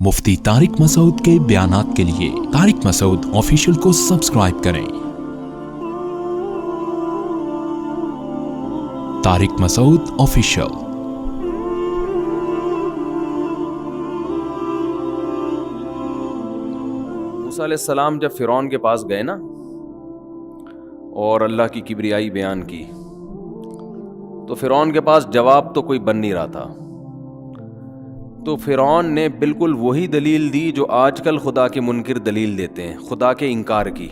مفتی طارق مسعود کے بیانات کے لیے طارق مسعود آفیشیل کو سبسکرائب کریں۔ طارق مسعود آفیشیل۔ موسیٰ علیہ السلام جب فرعون کے پاس گئے نا اور اللہ کی کبریائی بیان کی تو فرعون کے پاس جواب تو کوئی بن نہیں رہا تھا، تو فرعون نے بالکل وہی دلیل دی جو آج کل خدا کے منکر دلیل دیتے ہیں، خدا کے انکار کی۔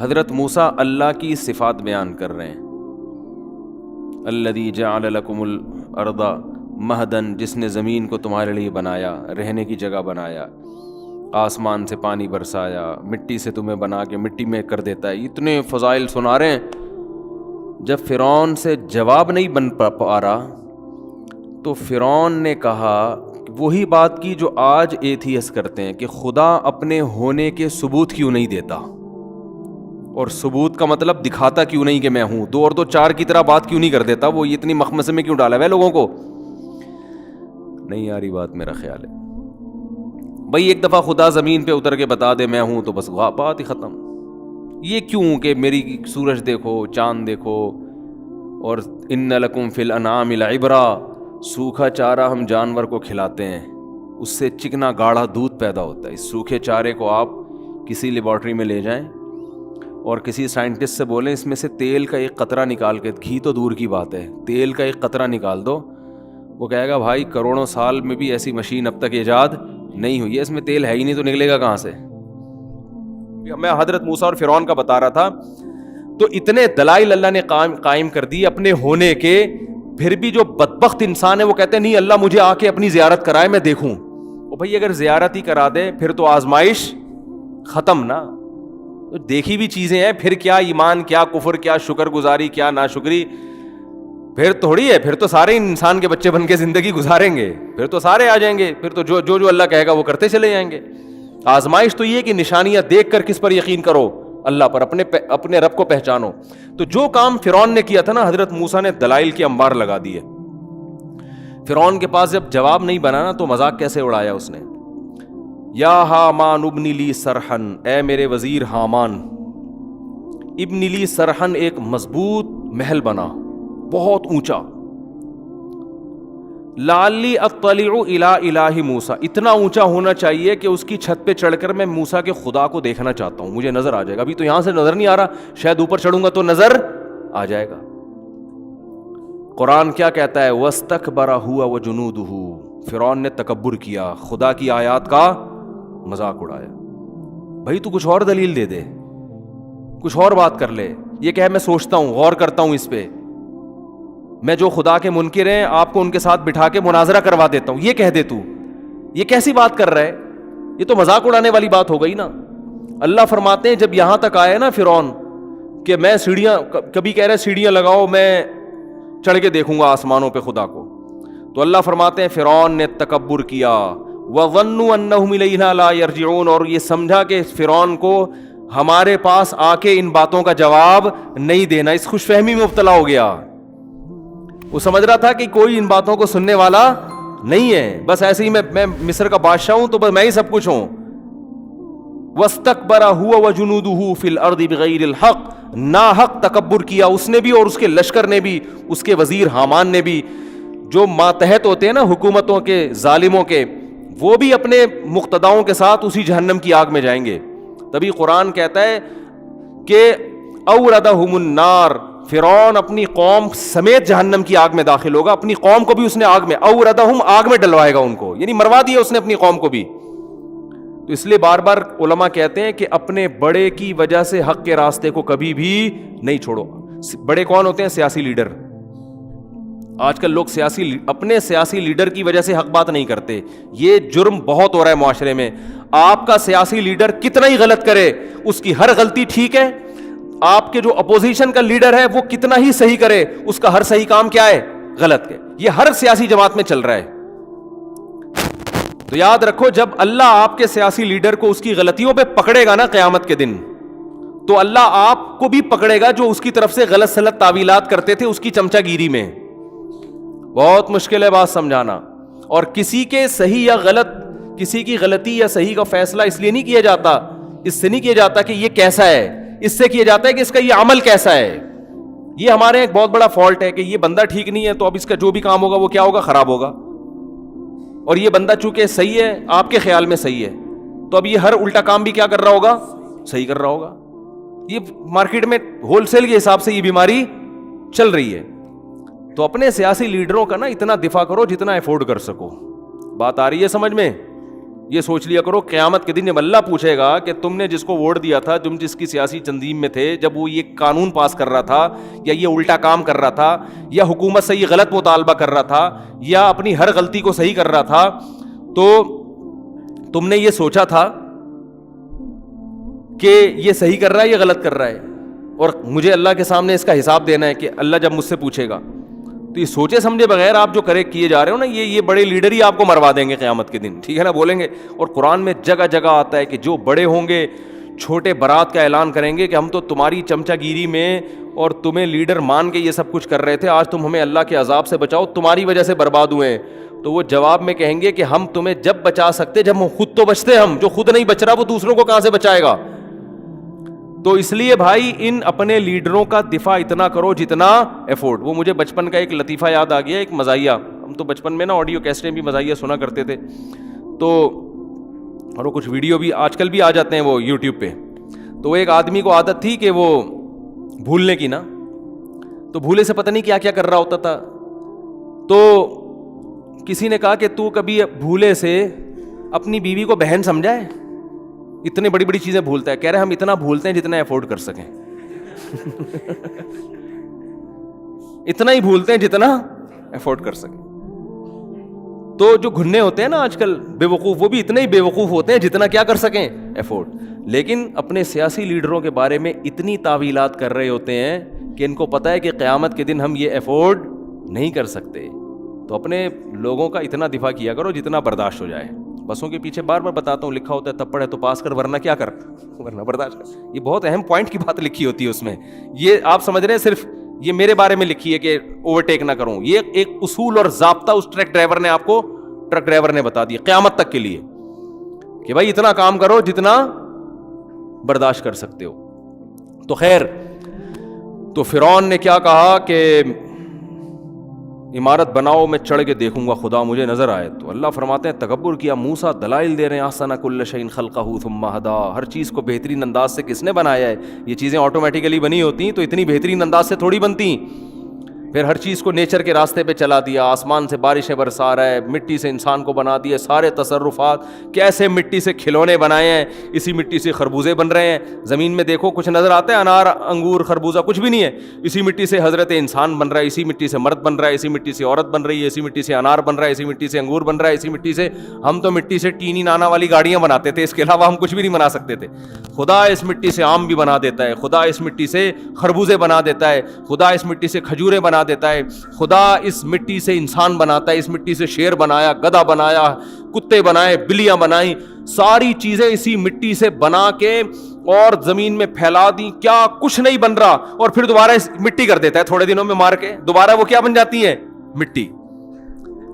حضرت موسیٰ اللہ کی صفات بیان کر رہے ہیں، الذی جعل لکم الارض مہدن، جس نے زمین کو تمہارے لیے بنایا، رہنے کی جگہ بنایا، آسمان سے پانی برسایا، مٹی سے تمہیں بنا کے مٹی میں کر دیتا ہے، اتنے فضائل سنا رہے ہیں۔ جب فرعون سے جواب نہیں بن پا رہا تو فرعون نے کہا وہی بات کی جو آج ایتھیس کرتے ہیں کہ خدا اپنے ہونے کے ثبوت کیوں نہیں دیتا، اور ثبوت کا مطلب دکھاتا کیوں نہیں کہ میں ہوں، دو اور دو چار کی طرح بات کیوں نہیں کر دیتا، وہ اتنی مخمصے میں کیوں ڈالا ہے لوگوں کو؟ نہیں آ رہی بات، میرا خیال ہے بھئی ایک دفعہ خدا زمین پہ اتر کے بتا دے میں ہوں تو بس بات ہی ختم۔ یہ کیوں کہ میری سورج دیکھو، چاند دیکھو، اور ان لکم فی الانعام لعبرا، سوکھا چارہ ہم جانور کو کھلاتے ہیں، اس سے چکنا گاڑھا دودھ پیدا ہوتا ہے۔ اس سوکھے چارے کو آپ کسی لیبارٹری میں لے جائیں اور کسی سائنٹسٹ سے بولیں اس میں سے تیل کا ایک قطرہ نکال کے، گھی تو دور کی بات ہے، تیل کا ایک قطرہ نکال دو، وہ کہے گا بھائی کروڑوں سال میں بھی ایسی مشین اب تک ایجاد نہیں ہوئی ہے، اس میں تیل ہے ہی نہیں تو نکلے گا کہاں سے؟ میں حضرت موسیٰ اور فرعون کا بتا رہا تھا، تو اتنے دلائل اللہ نے قائم کر دی اپنے ہونے کے، پھر بھی جو بدبخت انسان ہے وہ کہتے ہیں نہیں اللہ مجھے آ کے اپنی زیارت کرائے میں دیکھوں۔ وہ بھائی اگر زیارت ہی کرا دے پھر تو آزمائش ختم نا، تو دیکھی بھی چیزیں ہیں، پھر کیا ایمان، کیا کفر، کیا شکر گزاری، کیا ناشکری، پھر تھوڑی ہے، پھر تو سارے انسان کے بچے بن کے زندگی گزاریں گے، پھر تو سارے آ جائیں گے، پھر تو جو اللہ کہے گا وہ کرتے چلے جائیں گے۔ آزمائش تو یہ کہ نشانیاں دیکھ کر کس پر یقین کرو، اللہ پر، اپنے رب کو پہچانو۔ تو جو کام فرعون نے کیا تھا نا، حضرت موسیٰ نے دلائل کی انبار لگا دی ہے۔ فرعون کے پاس جب جواب نہیں بنا نا تو مذاق کیسے اڑایا اس نے، یا حامان ابن لی سرحن، اے میرے وزیر حامان، ابن لی سرحن، ایک مضبوط محل بنا بہت اونچا، لعلی اطلع الی الہ موسیٰ، اتنا اونچا ہونا چاہیے کہ اس کی چھت پہ چڑھ کر میں موسیٰ کے خدا کو دیکھنا چاہتا ہوں، مجھے نظر آ جائے گا، ابھی تو یہاں سے نظر نہیں آ رہا، شاید اوپر چڑھوں گا تو نظر آ جائے گا۔ قرآن کیا کہتا ہے، واستکبر هو وجنودہ، فرعون نے تکبر کیا، خدا کی آیات کا مذاق اڑایا۔ بھائی تو کچھ اور دلیل دے دے، کچھ اور بات کر لے، یہ کہ میں سوچتا ہوں، غور کرتا ہوں اس پہ، میں جو خدا کے منکر ہیں آپ کو ان کے ساتھ بٹھا کے مناظرہ کروا دیتا ہوں، یہ کہہ دے تو، یہ کیسی بات کر رہا ہے؟ یہ تو مذاق اڑانے والی بات ہو گئی نا۔ اللہ فرماتے ہیں جب یہاں تک آئے نا فرعون کہ میں سیڑھیاں، کبھی کہہ رہے سیڑھیاں لگاؤ میں چڑھ کے دیکھوں گا آسمانوں پہ خدا کو، تو اللہ فرماتے ہیں فرعون نے تکبر کیا، وَظَنُّوا أَنَّهُمْ إِلَيْنَا لَا يَرْجِعُونَ، اور یہ سمجھا کہ فرعون کو ہمارے پاس آ کے ان باتوں کا جواب نہیں دینا، اس خوش فہمی میں مبتلا ہو گیا۔ وہ سمجھ رہا تھا کہ کوئی ان باتوں کو سننے والا نہیں ہے، بس ایسے ہی میں مصر کا بادشاہ ہوں تو بس میں ہی سب کچھ ہوں۔ وَاسْتَكْبَرَ هُوَ وَجُنُودُهُ فِي الْأَرْضِ بِغَيْرِ الْحَقِّ، ناحق تکبر کیا اس نے بھی اور اس کے لشکر نے بھی، اس کے وزیر حامان نے بھی، جو ماتحت ہوتے ہیں نا حکومتوں کے، ظالموں کے، وہ بھی اپنے مقتداؤں کے ساتھ اسی جہنم کی آگ میں جائیں گے۔ تبھی قرآن کہتا ہے کہ أَوْرَدَهُمُ النَّارِ، فرعون اپنی قوم سمیت جہنم کی آگ میں داخل ہوگا، اپنی قوم کو بھی اس نے آگ میں، اوردہم، آگ میں ڈلوائے گا ان کو، یعنی مروا دیا اس نے اپنی قوم کو بھی۔ تو اس لیے بار بار علماء کہتے ہیں کہ اپنے بڑے کی وجہ سے حق کے راستے کو کبھی بھی نہیں چھوڑو۔ بڑے کون ہوتے ہیں؟ سیاسی لیڈر۔ آج کل لوگ اپنے سیاسی لیڈر کی وجہ سے حق بات نہیں کرتے، یہ جرم بہت ہو رہا ہے معاشرے میں۔ آپ کا سیاسی لیڈر کتنا ہی غلط کرے اس کی ہر غلطی ٹھیک ہے، آپ کے جو اپوزیشن کا لیڈر ہے وہ کتنا ہی صحیح کرے اس کا ہر صحیح کام کیا ہے؟ غلط ہے۔ یہ ہر سیاسی جماعت میں چل رہا ہے۔ تو یاد رکھو جب اللہ آپ کے سیاسی لیڈر کو اس کی غلطیوں پہ پکڑے گا نا قیامت کے دن، تو اللہ آپ کو بھی پکڑے گا جو اس کی طرف سے غلط سلط تعویلات کرتے تھے اس کی چمچہ گیری میں۔ بہت مشکل ہے بات سمجھانا، اور کسی کے صحیح یا غلط کسی کی غلطی یا صحیح کا فیصلہ اس لیے نہیں کیا جاتا, اس سے نہیں کیا جاتا کہ یہ کیسا ہے, اس سے کیا جاتا ہے کہ اس کا یہ عمل کیسا ہے. یہ ہمارے ایک بہت بڑا فالٹ ہے کہ یہ بندہ ٹھیک نہیں ہے تو اب اس کا جو بھی کام ہوگا وہ کیا ہوگا, خراب ہوگا. اور یہ بندہ چونکہ صحیح ہے, آپ کے خیال میں صحیح ہے, تو اب یہ ہر الٹا کام بھی کیا کر رہا ہوگا, صحیح کر رہا ہوگا. یہ مارکیٹ میں ہول سیل کے حساب سے یہ بیماری چل رہی ہے. تو اپنے سیاسی لیڈروں کا نا اتنا دفاع کرو جتنا افورڈ کر سکو. بات آ رہی ہے سمجھ میں؟ یہ سوچ لیا کرو قیامت کے دن جب اللہ پوچھے گا کہ تم نے جس کو ووٹ دیا تھا, تم جس کی سیاسی تنظیم میں تھے, جب وہ یہ قانون پاس کر رہا تھا یا یہ الٹا کام کر رہا تھا یا حکومت سے یہ غلط مطالبہ کر رہا تھا یا اپنی ہر غلطی کو صحیح کر رہا تھا, تو تم نے یہ سوچا تھا کہ یہ صحیح کر رہا ہے یا غلط کر رہا ہے, اور مجھے اللہ کے سامنے اس کا حساب دینا ہے کہ اللہ جب مجھ سے پوچھے گا, تو یہ سوچے سمجھے بغیر آپ جو کیے جا رہے ہو نا, یہ بڑے لیڈر ہی آپ کو مروا دیں گے قیامت کے دن, ٹھیک ہے نا, بولیں گے. اور قرآن میں جگہ جگہ آتا ہے کہ جو بڑے ہوں گے چھوٹے برات کا اعلان کریں گے کہ ہم تو تمہاری چمچا گیری میں اور تمہیں لیڈر مان کے یہ سب کچھ کر رہے تھے, آج تم ہمیں اللہ کے عذاب سے بچاؤ, تمہاری وجہ سے برباد ہوئے ہیں. تو وہ جواب میں کہیں گے کہ ہم تمہیں جب بچا سکتے جب ہم خود تو بچتے, ہم جو خود نہیں بچ رہا وہ دوسروں کو کہاں سے بچائے گا. تو اس لیے بھائی ان اپنے لیڈروں کا دفاع اتنا کرو جتنا افورڈ. وہ مجھے بچپن کا ایک لطیفہ یاد آ گیا, ایک مزاحیہ. ہم تو بچپن میں نا آڈیو کیسٹیں بھی مزاحیہ سنا کرتے تھے, تو اور وہ کچھ ویڈیو بھی آج کل بھی آ جاتے ہیں وہ یوٹیوب پہ. تو وہ ایک آدمی کو عادت تھی کہ وہ بھولنے کی نا, تو بھولے سے پتہ نہیں کیا کیا کر رہا ہوتا تھا. تو کسی نے کہا کہ تو کبھی بھولے سے اپنی بیوی کو بہن سمجھا ہے, اتنی بڑی بڑی چیزیں بھولتا ہے. کہہ رہے ہم اتنا بھولتے ہیں جتنا افورڈ کر سکیں. اتنا ہی بھولتے ہیں جتنا افورڈ کر سکیں. تو جو گھنے ہوتے ہیں نا آج کل بے وقوف, وہ بھی اتنے ہی بے وقوف ہوتے ہیں جتنا کیا کر سکیں, افورڈ. لیکن اپنے سیاسی لیڈروں کے بارے میں اتنی تعویلات کر رہے ہوتے ہیں کہ ان کو پتہ ہے کہ قیامت کے دن ہم یہ افورڈ نہیں کر سکتے. تو اپنے لوگوں کا اتنا دفاع کیا کرو جتنا برداشت ہو جائے. بسوں کے پیچھے بار بار بتاتا ہوں لکھا ہوتا ہے تب پڑھے تو پاس کر ورنہ کیا کر, ورنہ برداشت کر. یہ بہت اہم پوائنٹ کی بات لکھی ہوتی ہے اس میں. یہ آپ سمجھ رہے ہیں صرف یہ میرے بارے میں لکھی ہے کہ اوورٹیک نہ کروں. یہ ایک اصول اور ضابطہ اس ٹرک ڈرائیور نے بتا دیا قیامت تک کے لیے کہ بھائی اتنا کام کرو جتنا برداشت کر سکتے ہو. تو خیر, تو فرعون نے کیا کہا کہ عمارت بناؤ, میں چڑھ کے دیکھوں گا, خدا مجھے نظر آئے. تو اللہ فرماتے ہیں تکبر کیا, موسیٰ دلائل دے رہے ہیں, احسن کل شیء خلقہ ثم ہدی, ہر چیز کو بہترین انداز سے کس نے بنایا ہے. یہ چیزیں آٹومیٹیکلی بنی ہوتی تو اتنی بہترین انداز سے تھوڑی بنتی. پھر ہر چیز کو نیچر کے راستے پہ چلا دیا, آسمان سے بارشیں برسا رہا ہے, مٹی سے انسان کو بنا دیا, سارے تصرفات کیسے مٹی سے کھلونے بنائے ہیں, اسی مٹی سے خربوزے بن رہے ہیں. زمین میں دیکھو کچھ نظر آتا ہے, انار انگور خربوزہ کچھ بھی نہیں ہے. اسی مٹی سے حضرت انسان بن رہا ہے, اسی مٹی سے مرد بن رہا ہے, اسی مٹی سے عورت بن رہی ہے, اسی مٹی سے انار بن رہا ہے, اسی مٹی سے انگور بن رہا ہے, اسی مٹی سے ہم تو مٹی سے ٹینی نانا والی گاڑیاں بناتے تھے, اس کے علاوہ ہم کچھ بھی نہیں بنا سکتے تھے. خدا اس مٹی سے آم بھی بنا دیتا ہے, خدا اس مٹی سے خربوزے بنا دیتا ہے, خدا اس مٹی سے کھجوریں بنا دیتا ہے, خدا اس مٹی سے انسان بناتا ہے, اس مٹی سے شیر بنایا, گدھا بنایا, کتے بنائے, بلیاں بنائیں, ساری چیزیں اسی مٹی سے بنا کے اور زمین میں پھیلا دی. کیا کچھ نہیں بن رہا, اور پھر دوبارہ اس مٹی کر دیتا ہے, تھوڑے دنوں میں مار کے دوبارہ وہ کیا بن جاتی ہے, مٹی.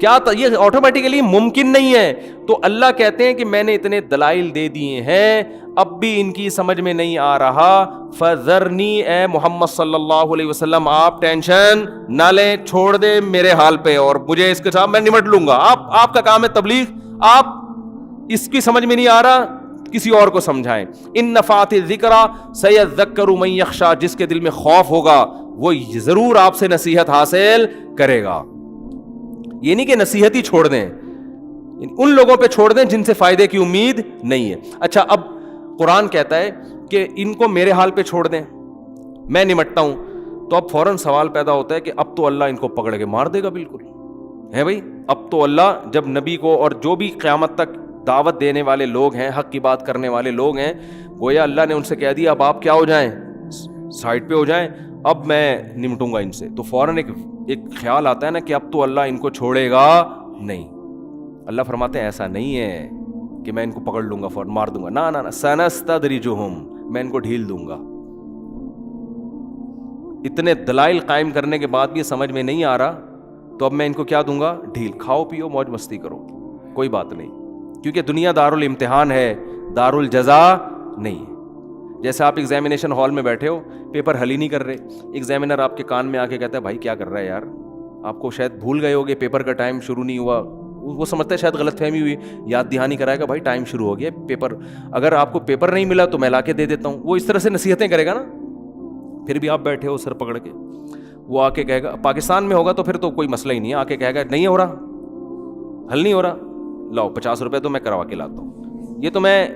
کیا یہ آٹومیٹیکلی ممکن نہیں ہے. تو اللہ کہتے ہیں کہ میں نے اتنے دلائل دے دیے ہیں, اب بھی ان کی سمجھ میں نہیں آ رہا. فذرنی, اے محمد صلی اللہ علیہ وسلم آپ ٹینشن نہ لیں, چھوڑ دیں میرے حال پہ, اور مجھے اس کے ساتھ میں نمٹ لوں گا. آپ کا کام ہے تبلیغ, آپ اس کی سمجھ میں نہیں آ رہا کسی اور کو سمجھائیں. ان نفعت الذکری سیذکر من یخشی, جس کے دل میں خوف ہوگا وہ ضرور آپ سے نصیحت حاصل کرے گا. یہ نہیں کہ نصیحت ہی چھوڑ دیں, ان لوگوں پہ چھوڑ دیں جن سے فائدے کی امید نہیں ہے. اچھا, اب قرآن کہتا ہے کہ ان کو میرے حال پہ چھوڑ دیں, میں نمٹتا ہوں. تو اب فوراً سوال پیدا ہوتا ہے کہ اب تو اللہ ان کو پکڑ کے مار دے گا. بالکل ہے بھائی, اب تو اللہ جب نبی کو اور جو بھی قیامت تک دعوت دینے والے لوگ ہیں, حق کی بات کرنے والے لوگ ہیں, گویا اللہ نے ان سے کہہ دیا اب آپ کیا ہو جائیں, سائڈ پہ ہو جائیں, اب میں نمٹوں گا ان سے. تو فوراً ایک خیال آتا ہے نا کہ اب تو اللہ ان کو چھوڑے گا نہیں. اللہ فرماتے ہیں ایسا نہیں ہے کہ میں ان کو پکڑ لوں گا فوراً مار دوں گا, نہ سنستدرجہم, میں ان کو ڈھیل دوں گا. اتنے دلائل قائم کرنے کے بعد بھی سمجھ میں نہیں آ رہا, تو اب میں ان کو کیا دوں گا, ڈھیل. کھاؤ پیو موج مستی کرو, کوئی بات نہیں. کیونکہ دنیا دارالامتحان ہے، دارالجزا نہیں ہے. جیسے آپ ایگزامینیشن ہال میں بیٹھے ہو، پیپر حل ہی نہیں کر رہے، ایگزامینر آپ کے کان میں آ کے کہتا ہے بھائی کیا کر رہا ہے یار، آپ کو شاید بھول گئے ہوگے، پیپر کا ٹائم شروع نہیں ہوا، وہ سمجھتا ہے شاید غلط فہمی ہوئی، یاد دہانی کرائے گا بھائی ٹائم شروع ہو گیا پیپر، اگر آپ کو پیپر نہیں ملا تو میں لا کے دے دیتا ہوں. وہ اس طرح سے نصیحتیں کرے گا نا. پھر بھی آپ بیٹھے ہو سر پکڑ کے، وہ آ کے کہے گا، پاکستان میں ہوگا تو پھر تو کوئی مسئلہ ہی نہیں ہے، آ کے کہے گا نہیں ہو رہا، حل نہیں ہو رہا، لاؤ 50 روپے تو میں کروا کے لاتا ہوں. یہ تو میں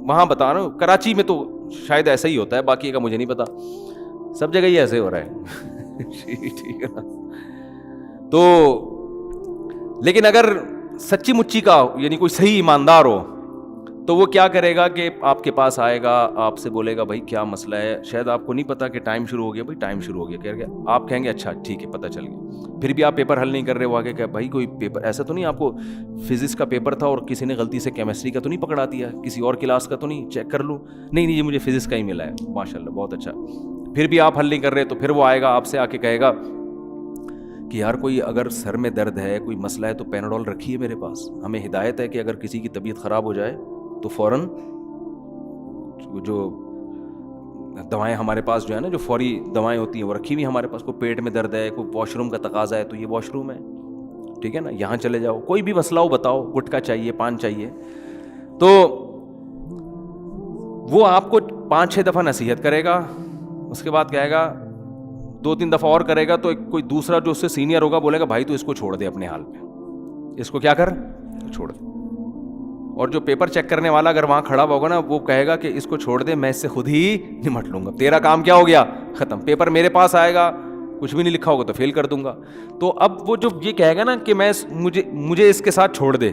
وہاں بتا رہا ہوں، کراچی میں تو شاید ایسا ہی ہوتا ہے، باقی کا مجھے نہیں پتا، سب جگہ یہ ایسے ہو رہا ہے. ٹھیک ہے نا. تو لیکن اگر سچی مچی کا یعنی کوئی صحیح ایماندار ہو تو وہ کیا کرے گا کہ آپ کے پاس آئے گا، آپ سے بولے گا بھائی کیا مسئلہ ہے، شاید آپ کو نہیں پتا کہ ٹائم شروع ہو گیا، بھائی ٹائم شروع ہو گیا، کہہ گیا آپ کہیں گے اچھا ٹھیک ہے پتہ چل گیا. پھر بھی آپ پیپر حل نہیں کر رہے، وہ آگے کہ بھائی کوئی پیپر ایسا تو نہیں آپ کو فزکس کا پیپر تھا اور کسی نے غلطی سے کیمسٹری کا تو نہیں پکڑا دیا، کسی اور کلاس کا تو نہیں، چیک کر لوں. نہیں یہ مجھے فزکس کا ہی ملا ہے، ماشاء اللہ بہت اچھا. پھر بھی آپ حل نہیں کر رہے تو پھر وہ آئے گا آپ سے آ کے کہے گا کہ یار کوئی اگر سر میں درد ہے، کوئی مسئلہ ہے تو پیناڈول رکھیے میرے پاس. ہمیں ہدایت ہے کہ اگر کسی کی طبیعت خراب ہو جائے تو فوراً جو دوائیں ہمارے پاس جو ہے نا، جو فوری دوائیں ہوتی ہیں وہ رکھی ہوئی ہمارے پاس. کوئی پیٹ میں درد ہے، کوئی واش روم کا تقاضا ہے تو یہ واش روم ہے، ٹھیک ہے نا، یہاں چلے جاؤ. کوئی بھی مسئلہ ہو بتاؤ، گٹکا چاہیے، پان چاہیے، تو وہ آپ کو 5-6 دفعہ نصیحت کرے گا. اس کے بعد کہے گا 2-3 دفعہ اور کرے گا تو کوئی دوسرا جو اس سے سینئر ہوگا بولے گا بھائی تو اس کو چھوڑ دے اپنے حال پہ، اس کو کیا کر چھوڑ دے. اور جو پیپر چیک کرنے والا اگر وہاں کھڑا ہوگا نا، وہ کہے گا کہ اس کو چھوڑ دے، میں اس سے خود ہی نمٹ لوں گا، تیرا کام کیا ہو گیا ختم، پیپر میرے پاس آئے گا، کچھ بھی نہیں لکھا ہوگا تو فیل کر دوں گا. تو اب وہ جو یہ کہے گا نا کہ مجھے اس کے ساتھ چھوڑ دے،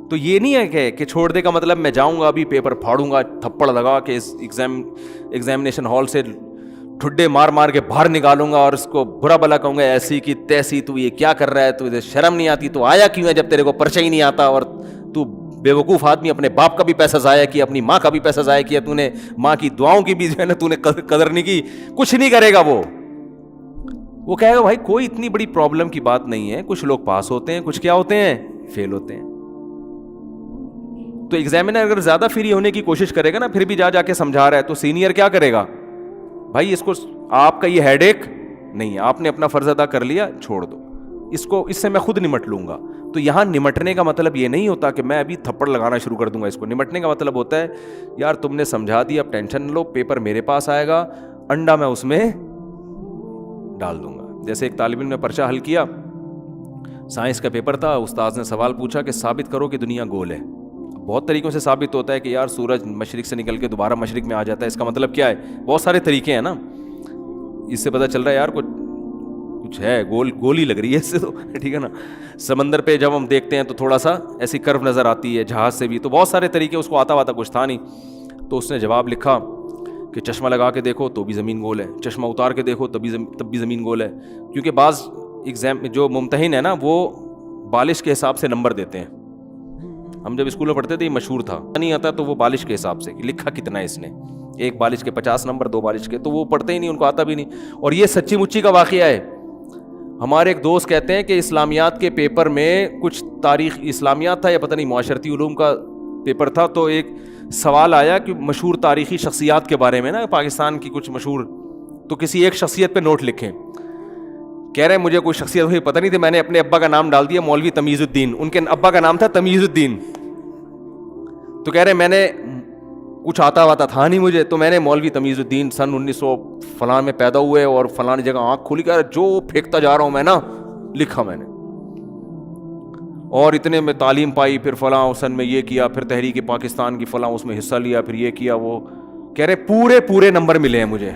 تو یہ نہیں ہے کہ چھوڑ دے کا مطلب میں جاؤں گا ابھی پیپر پھاڑوں گا، تھپڑ لگا کے اس ایگزامینیشن ہال سے ٹھڈے مار مار کے باہر نکالوں گا اور اس کو برا بلا کہوں گا ایسی کی تیسی، تو یہ کیا کر رہا ہے، تو شرم نہیں آتی، تو آیا کیوں ہے جب تیرے کو پرچہ ہی نہیں آتا، اور تو بے وقوف آدمی اپنے باپ کا بھی پیسہ ضائع کیا، اپنی ماں کا بھی پیسہ ضائع کیا، تو نے ماں کی دعاؤں کی بھی جو ہے نا تو نے قدر نہیں کی. کچھ نہیں کرے گا وہ کہے گا بھائی کوئی اتنی بڑی پرابلم کی بات نہیں ہے، کچھ لوگ پاس ہوتے ہیں، کچھ کیا ہوتے ہیں فیل ہوتے ہیں. تو ایگزامینر اگر زیادہ فری ہونے کی کوشش کرے گا نا، پھر بھی جا کے سمجھا رہا ہے، تو سینئر کیا کرے گا، بھائی اس کو آپ کا یہ ہیڈ ایک نہیں ہے، آپ نے اپنا فرض ادا کر لیا، چھوڑ دو اس سے میں خود نمٹ لوں گا. تو یہاں نمٹنے کا مطلب یہ نہیں ہوتا کہ میں ابھی تھپڑ لگانا شروع کر دوں گا اس کو. نمٹنے کا مطلب ہوتا ہے یار تم نے سمجھا دیا، اب ٹینشن نہ لو، پیپر میرے پاس آئے گا، انڈا میں اس میں ڈال دوں گا. جیسے ایک طالب علم نے پرچہ حل کیا، سائنس کا پیپر تھا، استاذ نے سوال پوچھا کہ ثابت کرو کہ دنیا گول ہے. بہت طریقوں سے ثابت ہوتا ہے کہ یار سورج مشرق سے نکل کے دوبارہ مشرق میں آ جاتا ہے، اس کا مطلب کیا ہے، بہت سارے طریقے ہیں نا، اس سے پتہ چل رہا ہے یار کچھ ہے، گول ہی لگ رہی ہے اس سے تو، ٹھیک ہے نا. سمندر پہ جب ہم دیکھتے ہیں تو تھوڑا سا ایسی کرو نظر آتی ہے، جہاز سے بھی، تو بہت سارے طریقے، اس کو آتا کچھ تھا نہیں. تو اس نے جواب لکھا کہ چشمہ لگا کے دیکھو تو بھی زمین گول ہے، چشمہ اتار کے دیکھو تب بھی زمین گول ہے. کیونکہ بعض ایگزام جو ممتحن ہے نا وہ بالش کے حساب سے نمبر دیتے ہیں. ہم جب اسکول میں پڑھتے تھے یہ مشہور تھا، نہیں آتا تو وہ بالش کے حساب سے لکھا کتنا ہے اس نے، ایک بالش کے 50 نمبر، 2 بالش کے، تو وہ پڑھتے ہی نہیں، ان کو آتا بھی نہیں. اور یہ سچی مچی کا واقعہ ہے. ہمارے ایک دوست کہتے ہیں کہ اسلامیات کے پیپر میں کچھ تاریخ اسلامیات تھا یا پتہ نہیں معاشرتی علوم کا پیپر تھا، تو ایک سوال آیا کہ مشہور تاریخی شخصیات کے بارے میں نا، پاکستان کی کچھ مشہور، تو کسی ایک شخصیت پہ نوٹ لکھیں. کہہ رہے ہیں مجھے کوئی شخصیت ہوئی پتہ نہیں تھی، میں نے اپنے ابا کا نام ڈال دیا مولوی تمیز الدین، ان کے ابا کا نام تھا تمیز الدین. تو کہہ رہے ہیں میں نے کچھ آتا تھا نہیں مجھے، تو میں نے مولوی تمیز الدین سن 1900 فلاں میں پیدا ہوئے اور فلاں جگہ آنکھ کھولی، کہہ رہے جو پھینکتا جا رہا ہوں میں نا، لکھا میں نے، اور اتنے میں تعلیم پائی، پھر فلاں سن میں یہ کیا، پھر تحریک پاکستان کی فلاں اس میں حصہ لیا، پھر یہ کیا وہ. کہہ رہے پورے نمبر ملے ہیں مجھے.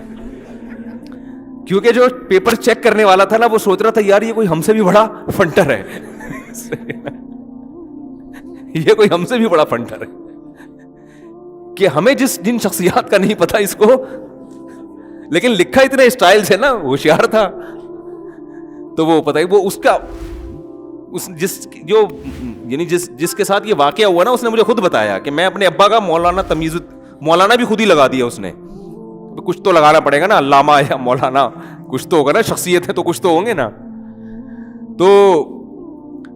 کیونکہ جو پیپر چیک کرنے والا تھا نا وہ سوچ رہا تھا یار یہ کوئی ہم سے بھی بڑا فنٹر ہے یہ کوئی ہم سے بھی بڑا فنٹر ہے کہ ہمیں جن شخصیات کا نہیں پتا اس کو، لیکن لکھا اتنے اسٹائل سے نا، ہوشیار تھا. تو وہ پتہ ہی وہ اس کا جس کے ساتھ یہ واقعہ ہوا نا، اس نے مجھے خود بتایا کہ میں اپنے ابا کا مولانا بھی خود ہی لگا دیا اس نے. کچھ تو لگانا پڑے گا نا، علامہ یا مولانا کچھ تو ہوگا نا، شخصیت ہے تو کچھ تو ہوں گے نا. تو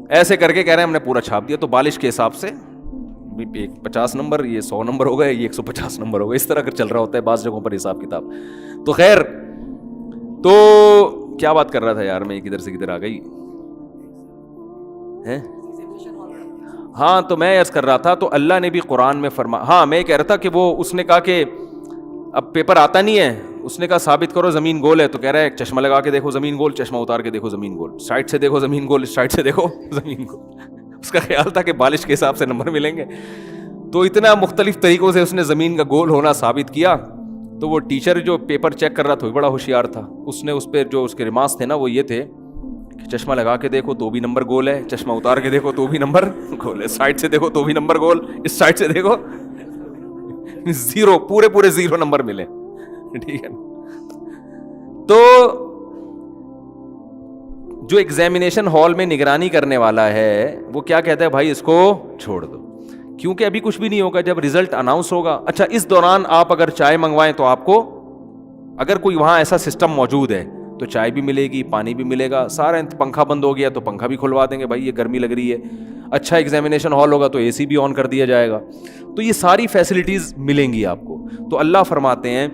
ایسے کر کے کہہ رہے ہیں ہم نے پورا چھاپ دیا. تو بالش کے حساب سے ایک 50 نمبر، یہ 100 نمبر ہو گئے، یہ 150 نمبر ہو گئے، اس طرح کر چل رہا ہوتا ہے بعض جگہوں پر حساب کتاب. تو خیر، تو کیا بات کر رہا تھا یار میں، کدھر سے کدھر آ گئی ہے. ہاں تو میں عرض کر رہا تھا، تو اللہ نے بھی قرآن میں ہاں میں کہہ رہا تھا کہ وہ اس نے کہا کہ اب پیپر آتا نہیں ہے، اس نے کہا ثابت کرو زمین گول ہے، تو کہہ رہا ہے چشمہ لگا کے دیکھو زمین گول، چشمہ اتار کے دیکھو زمین گول، سائڈ سے دیکھو زمین گول، سائڈ سے دیکھو زمین گول. اس کا خیال تھا کہ بالش کے حساب سے نمبر ملیں گے. تو اتنا مختلف طریقوں سے اس نے زمین کا گول ہونا ثابت کیا. تو وہ ٹیچر جو پیپر چیک کر رہا تھا وہ بڑا ہوشیار تھا، اس نے اس پہ جو اس کے ریمارکس تھے نا وہ یہ تھے کہ چشمہ لگا کے دیکھو تو بھی نمبر گول ہے، چشمہ اتار کے دیکھو تو بھی نمبر گول ہے، سائڈ سے دیکھو تو بھی نمبر گول، اس سائڈ سے دیکھو زیرو، پورے 0 نمبر ملے. ٹھیک ہے. تو جو ایگزامینیشن ہال میں نگرانی کرنے والا ہے وہ کیا کہتا ہے، بھائی اس کو چھوڑ دو، کیونکہ ابھی کچھ بھی نہیں ہوگا، جب رزلٹ اناؤنس ہوگا. اچھا اس دوران آپ اگر چائے منگوائیں تو آپ کو، اگر کوئی وہاں ایسا سسٹم موجود ہے تو چائے بھی ملے گی، پانی بھی ملے گا، سارا پنکھا بند ہو گیا تو پنکھا بھی کھلوا دیں گے، بھائی یہ گرمی لگ رہی ہے. اچھا ایگزامینیشن ہال ہوگا تو اے سی بھی آن کر دیا جائے گا. تو یہ ساری فیسلٹیز ملیں گی آپ کو. تو اللہ فرماتے ہیں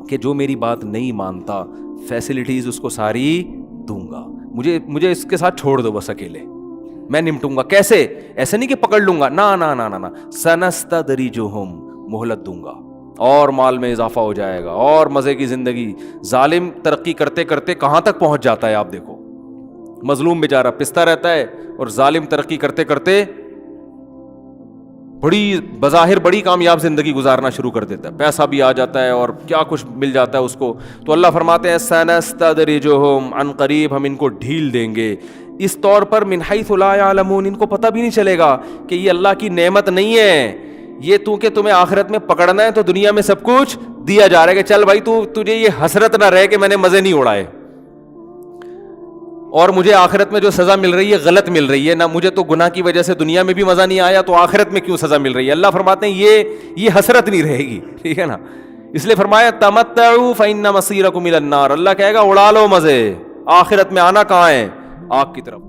کہ جو میری بات نہیں مانتا فیسلٹیز اس کو ساری دوں گا، مجھے اس کے ساتھ چھوڑ دو بس اکیلے، میں نمٹوں گا. کیسے؟ ایسے نہیں کہ پکڑ لوں گا، نا نا نا نا، سنستدرجہم، مہلت دوں گا اور مال میں اضافہ ہو جائے گا اور مزے کی زندگی. ظالم ترقی کرتے کرتے کہاں تک پہنچ جاتا ہے آپ دیکھو، مظلوم بیچارہ پستا رہتا ہے اور ظالم ترقی کرتے کرتے بڑی بظاہر بڑی کامیاب زندگی گزارنا شروع کر دیتا ہے، پیسہ بھی آ جاتا ہے اور کیا کچھ مل جاتا ہے اس کو. تو اللہ فرماتے ہیں سنستدرجہم، عن قریب ہم ان کو ڈھیل دیں گے، اس طور پر من حیث لا یعلمون، ان کو پتہ بھی نہیں چلے گا کہ یہ اللہ کی نعمت نہیں ہے، یہ تو کہ تمہیں آخرت میں پکڑنا ہے تو دنیا میں سب کچھ دیا جا رہا ہے کہ چل بھائی تجھے یہ حسرت نہ رہے کہ میں نے مزے نہیں اڑائے اور مجھے آخرت میں جو سزا مل رہی ہے غلط مل رہی ہے. نہ مجھے تو گناہ کی وجہ سے دنیا میں بھی مزہ نہیں آیا تو آخرت میں کیوں سزا مل رہی ہے. اللہ فرماتے ہیں یہ حسرت نہیں رہے گی. ٹھیک ہے نا، اس لیے فرمایا تمتعوا فإن مصيركم إلى النار، اللہ کہے گا اڑا لو مزے، آخرت میں آنا کہاں ہے؟ آگ کی طرف.